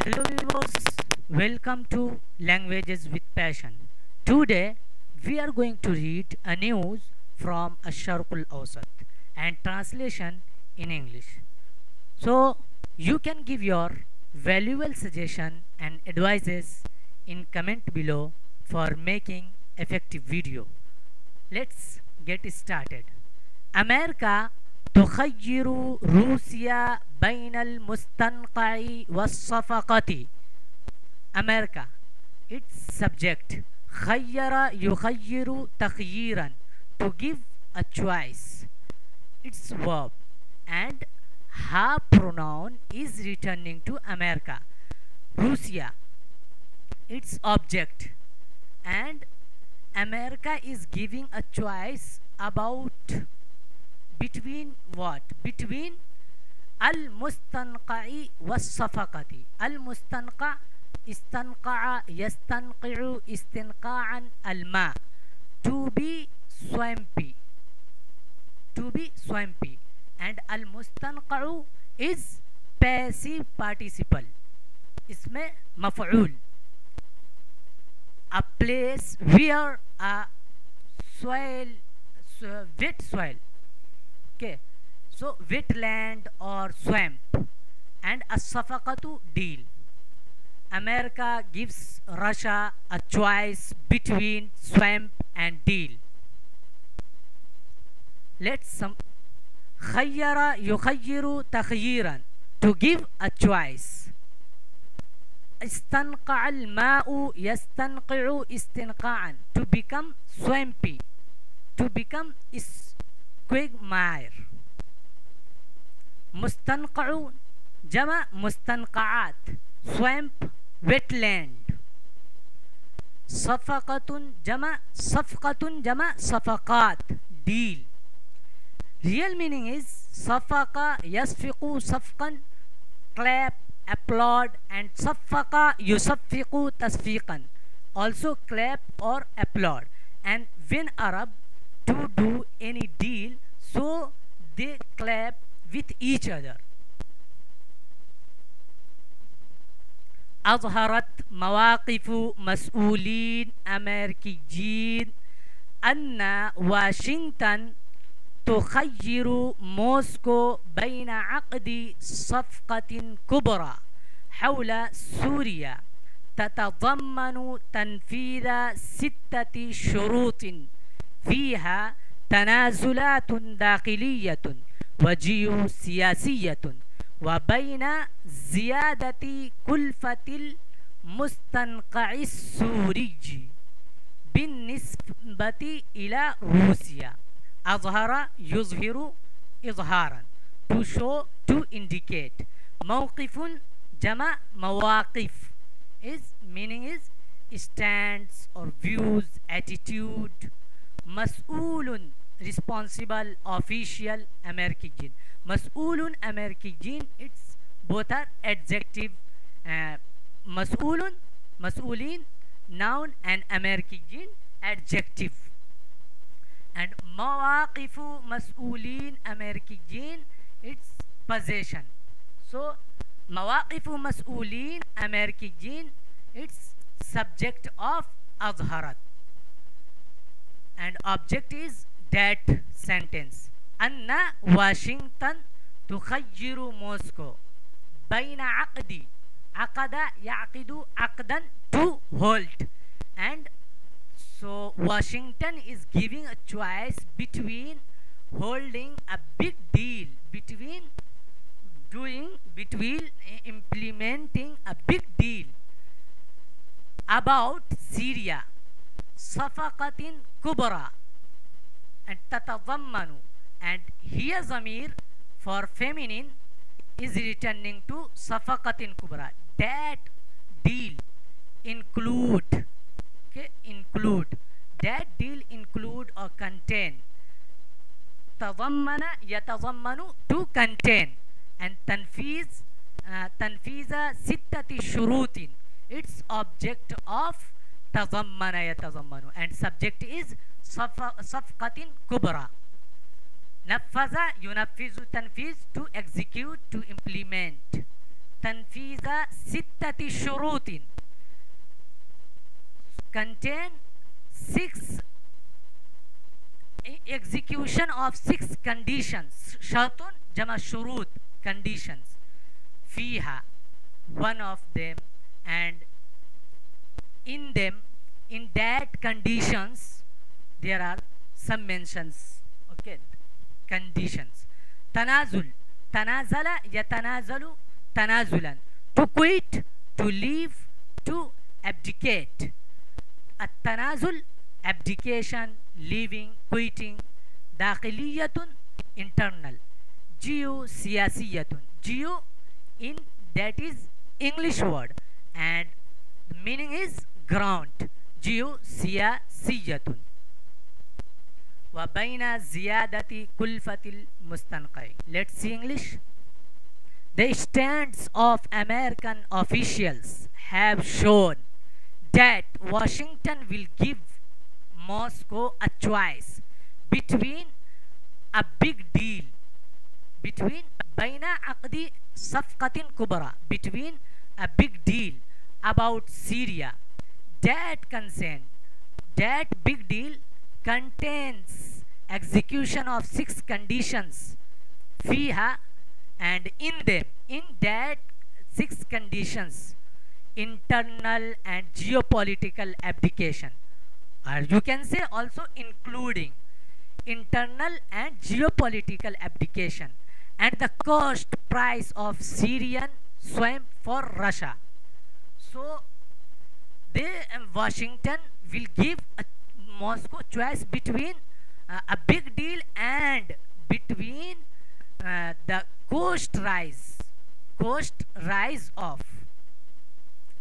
Hello viewers, welcome to Languages with Passion. Today we are going to read a news from Asharqul Awsat and translation in English. So you can give your valuable suggestion and advices in comment below for making effective video. Let's get started. أمريكا تخير روسيا بين المستنقع والصفقة. أمريكا its subject خير يخير تخييرا to give a choice, its verb, and her pronoun is returning to America. Russia its object, and America is giving a choice about between what? Between المستنقع والصفقة. المستنقع استنقع يستنقع استنقاعا الماء, to be swampy, and المستنقع is passive participle, इसमें मफऊल, a place where a soil, wet soil, okay, so wetland or swamp, and a safaqatu deal. America gives Russia a choice between swamp and deal. Let's some خير يخير تخييرا, to give a choice. استنقع الماء يستنقع استنقاعا, to become swampy, to become quagmire. مستنقع جمع مستنقعات, swamp, wetland. صفقة جمع صفقة جمع صفقات, deal. Real meaning is صفقة يصفق صفقا, clap, applaud, and صفق يصفق تصفيقا, also clap or applaud. And when Arab to do any deal, so they clap with each other. أظهرت مواقف مسؤولين أمريكيين أن واشنطن تخير موسكو بين عقد صفقة كبرى حول سوريا تتضمن تنفيذ 6 شروط فيها تنازلات داخلية وجيوسياسية, وبين زيادة كلفة المستنقع السوري بالنسبة إلى روسيا. أظهر يظهر إظهارا, to show, to indicate. موقف جمع مواقف, is meaning is stands or views, attitude. مسؤول responsible, official, أمريكيين. مسؤول أمريكيين, it's both are adjective. مسؤول مسؤولين noun and أمريكيين adjective. And مواقف مسؤولين أمريكيين, it's possession. So مواقف مسؤولين أمريكيين, it's subject of أظهرت, and object is that sentence. أن واشنطن تخير موسكو بين عقد, عقد يعقد عقدا, to hold, and so Washington is giving a choice between holding a big deal, between implementing a big deal about Syria. صفقة كبرى, and تتضمن, and here ضمير for feminine is returning to صفقة كبرى, that deal include, okay, include, that deal include or contain. تضمن يتضمن, to contain, and تنفيذ تنفيذ 6 شروط, its object of تضمن يتضمن, and subject is صفقة كبرى. نفذ ينفذ تنفيذ, to execute, to implement. تنفيذ 6 شروط contain 6 execution of 6 conditions. شرط جمع شروط conditions فيها one of them, and in them, in that conditions there are some mentions. Okay, conditions. تنازل تنازل يتنازل تنازلا. To quit, to leave, to abdicate. التنازل abdication, leaving, quitting. داخلية internal. geosiyasiyة. Geo in that is English word and the meaning is ground. geosiyasiyة. وبين زيادة كلفة المستنقع. Let's see English. The stands of American officials have shown that Washington will give Moscow a choice between a big deal, between بين عقد صفقة كبرى, between a big deal about Syria. That big deal contains execution of 6 conditions فيها, and in them, in that 6 conditions, internal and geopolitical abdication, or you can say also including internal and geopolitical abdication, and the cost price of Syrian swamp for Russia. So Washington will give a Moscow choice between a big deal and between the cost rise of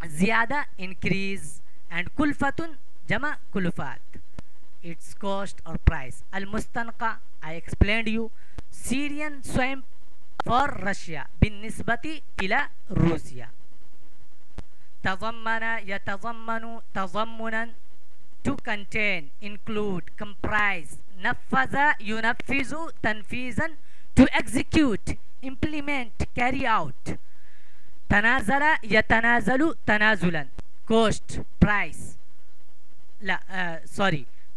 ziyada, increase, and kulfatun jama kulufat, its cost or price. Al mustanqa, I explained you, Syrian swamp for Russia بالنسبة إلى روسيا. تضمن يتضمن تضمنا, to contain, include, comprise. نفذ ينفذ تنفيذا, to execute, implement, carry out. تنازل يتنازل تنازلا, cost, price.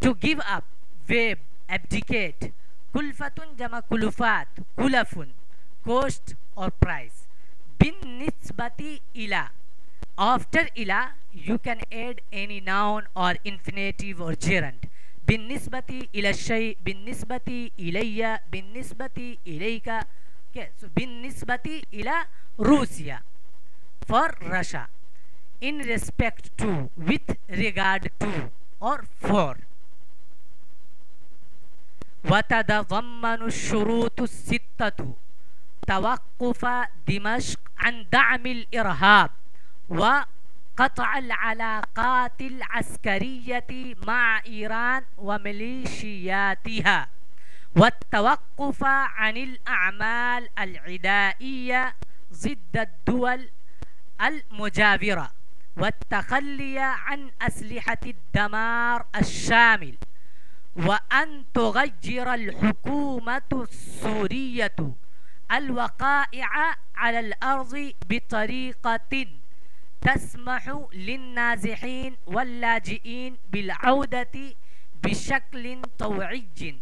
to give up, verb, abdicate. كلفة جمع كلفات, كلف, cost or price. بالنسبة إلى, after إلى you can add any noun or infinitive or gerund. بالنسبة إلى الشيء, بالنسبة إلي, بالنسبة إليك. Okay, so بالنسبة إلى روسيا, for Russia. In respect to, with regard to, or for. وتتضمن الشروط الستة توقف دمشق عن دعم الإرهاب وقطع العلاقات العسكرية مع إيران وميليشياتها, والتوقف عن الأعمال العدائية ضد الدول المجاورة, والتخلي عن أسلحة الدمار الشامل, وأن تغير الحكومة السورية الوقائع على الأرض بطريقة تسمح للنازحين واللاجئين بالعودة بشكل طوعي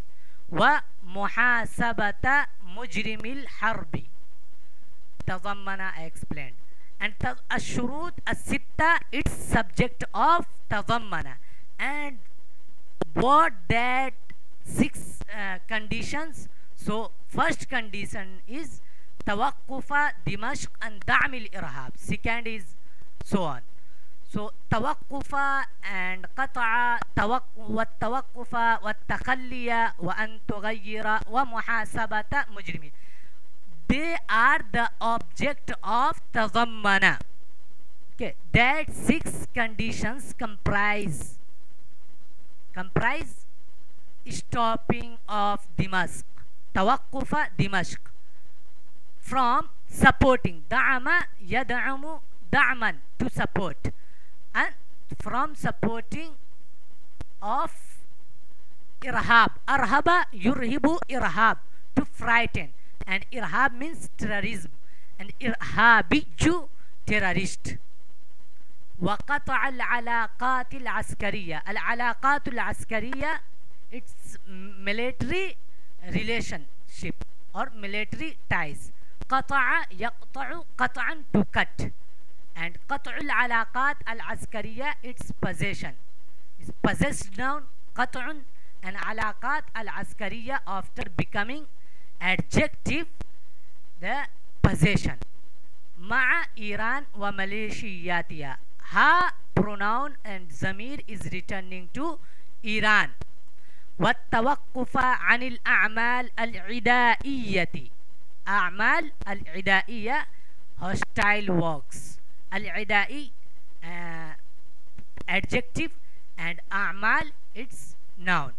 ومحاسبة مجرم الحرب. تضمن, I explained. And الشروط الستة, it's subject of تضمن, and what that 6 conditions. So first condition is توقف دمشق عن دعم الإرهاب, second is so on. So توقف and قطع, والتوقف والتخلي وأن تغير ومحاسبة مجرمين, they are the object of تضمن. Okay, that 6 conditions comprise stopping of Damascus, توقف دمشق, from supporting, دعم يدعم دعما, to support, and from supporting of إرهاب, أرهب يرهب إرهاب, to frighten, and إرهاب means terrorism, and إرهابي terrorist. وقطع العلاقات العسكرية. العلاقات العسكرية it's military relationship or military ties. قطع يقطع قطعا to cut, and قطع العلاقات العسكرية it's possession. It's possessed noun قطع, and علاقات العسكرية after becoming adjective the possession. مع إيران وميليشياتها. ها pronoun and ضمير is returning to إيران. والتوقف عن الأعمال العدائية. أعمال العدائية hostile works. العدائي adjective and أعمال it's noun.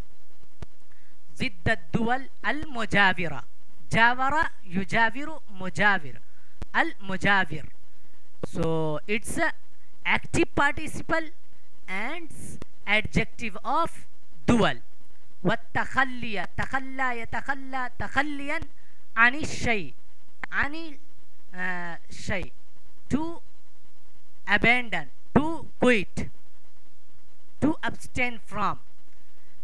ضد الدول المجاورة. جاور يجاور مجاور. المجاور. So it's a active participle and adjective of دول. والتخلي. تخلى يتخلى تخليا عن الشيء. عن الشيء. To abandon. To quit. To abstain from.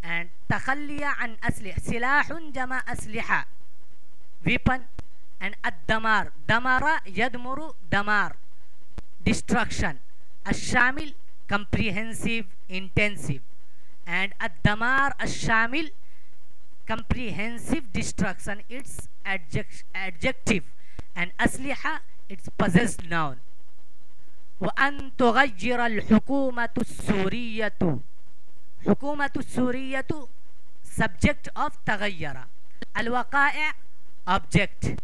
And تخلي عن أسلحة. سلاح جمع أسلحة weapon. and الدمار. دمر يدمر دمار destruction. الشامل comprehensive intensive. and الدمار الشامل comprehensive destruction it's adjective. and أسلحة it's possessed noun. وأن تغير الحكومة السورية. حكومة السورية subject of تغير. الوقائع object.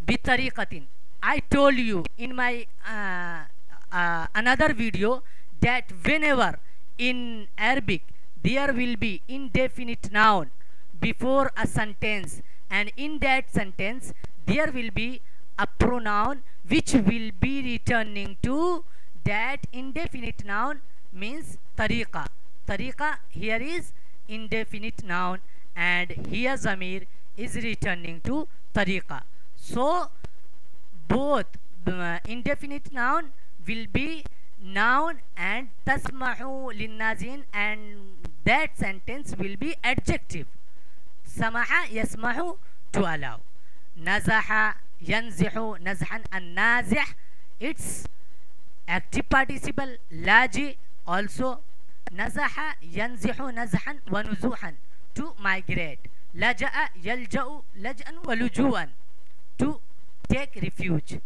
بطريقة. I told you in my another video that whenever in Arabic there will be indefinite noun before a sentence, and in that sentence there will be a pronoun which will be returning to that indefinite noun, means tariqa. Tariqa here is indefinite noun, and here zamir is returning to tariqa. So both indefinite noun will be noun and tasmahu linnazin, and that sentence will be adjective. Samaha yasmahu to allow. Nazaha yanzihu nazhan. An-nazih it's active participle. Laji also. Nazaha yanzihu nazhan wa nuzuhan to migrate. Laja'a yalja'u laj'an wa lujuan to take refuge.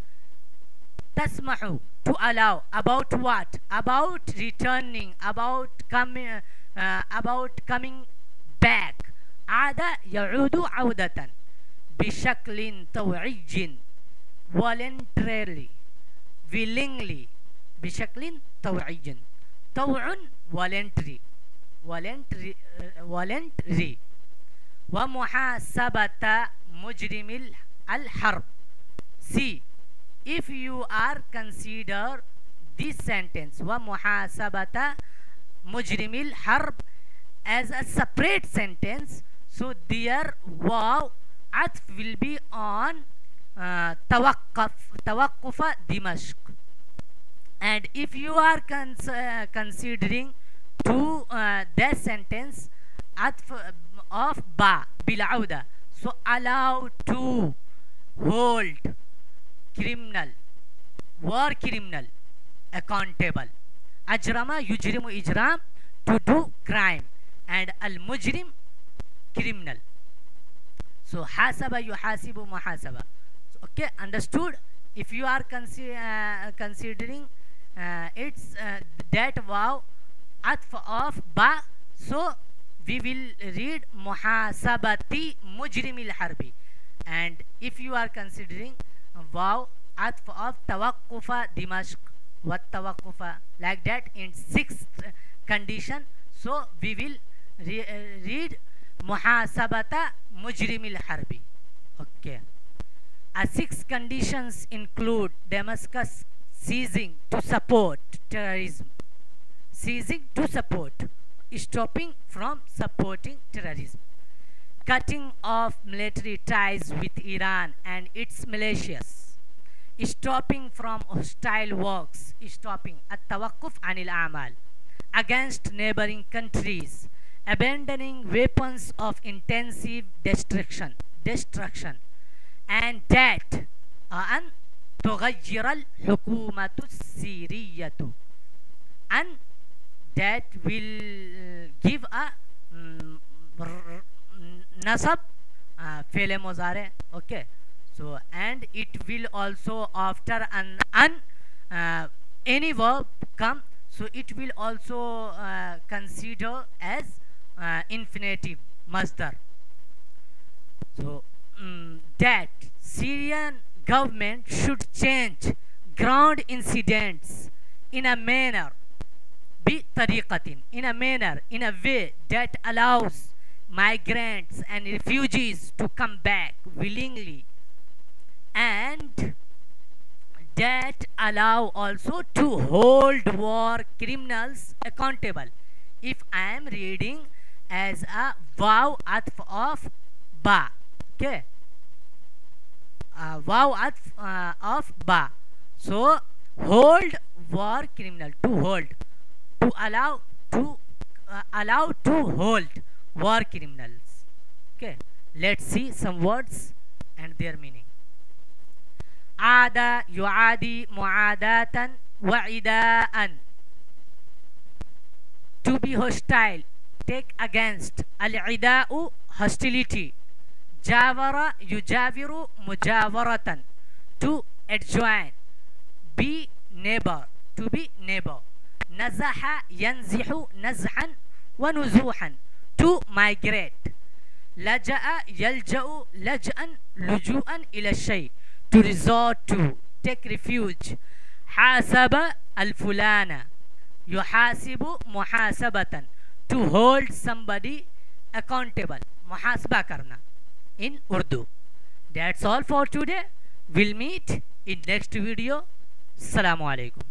Tasmahu to allow. About what? About returning, about coming back. Ada ya'udu awdatan bishaklin taw'ijin voluntarily willingly bishaklin taw'ijin. taw'un voluntary ومحاسبة مجرم الحرب. See, if you are consider this sentence ومحاسبة مجرم الحرب as a separate sentence, so their واو عطف will be on توقف دمشق. And if you are considering to that sentence عطف of ba بالعودة, so allow to hold criminal, war criminal accountable. أجرم يجرم إجرام to do crime, and المجرم criminal. So حاسب يحاسب محاسبة. So, okay, understood? If you are considering it's that wow atf of ba, so we will read muhasabati mujrimil harbi. And if you are considering wow atf of tawaqqufa dimashq wa tawaqqufa, like that in sixth condition, so we will read muhasabata mujrimil harbi. Okay. Six conditions include Damascus ceasing to support terrorism. Ceasing to support, stopping from supporting terrorism. cutting off military ties with Iran and its militias, stopping from hostile works, stopping التوقف عن الأعمال against neighboring countries, abandoning weapons of intensive destruction, and that أن تغير الحكومة السيرية, and that will give a nasab فعل مضارع. Okay, so and it will also after an any verb come, so it will also consider as infinitive masdar. So that Syrian government should change ground incidents in a manner بطريقة, in a manner, in a way that allows migrants and refugees to come back willingly, and that allow also to hold war criminals accountable. If I am reading as a waw atf of ba, okay, waw atf of ba, so hold war criminal, to hold, to allow, to allow to hold war criminals. Okay, let's see some words and their meaning. عاد يعادي معاداة وعداء, to be hostile, take against. العداء hostility. جاور يجاور مجاورة, to adjoin. be neighbor, to be neighbor. نزح ينزح نزحا ونزوحا, to migrate. لجأ يلجأ لجأا لجوءا إلى الشيء, to resort to, take refuge. حاسب الفلانة يحاسب محاسبة, to hold somebody accountable, محاسبة करना in Urdu. That's all for today. We'll meet in next video. Assalamu alaikum.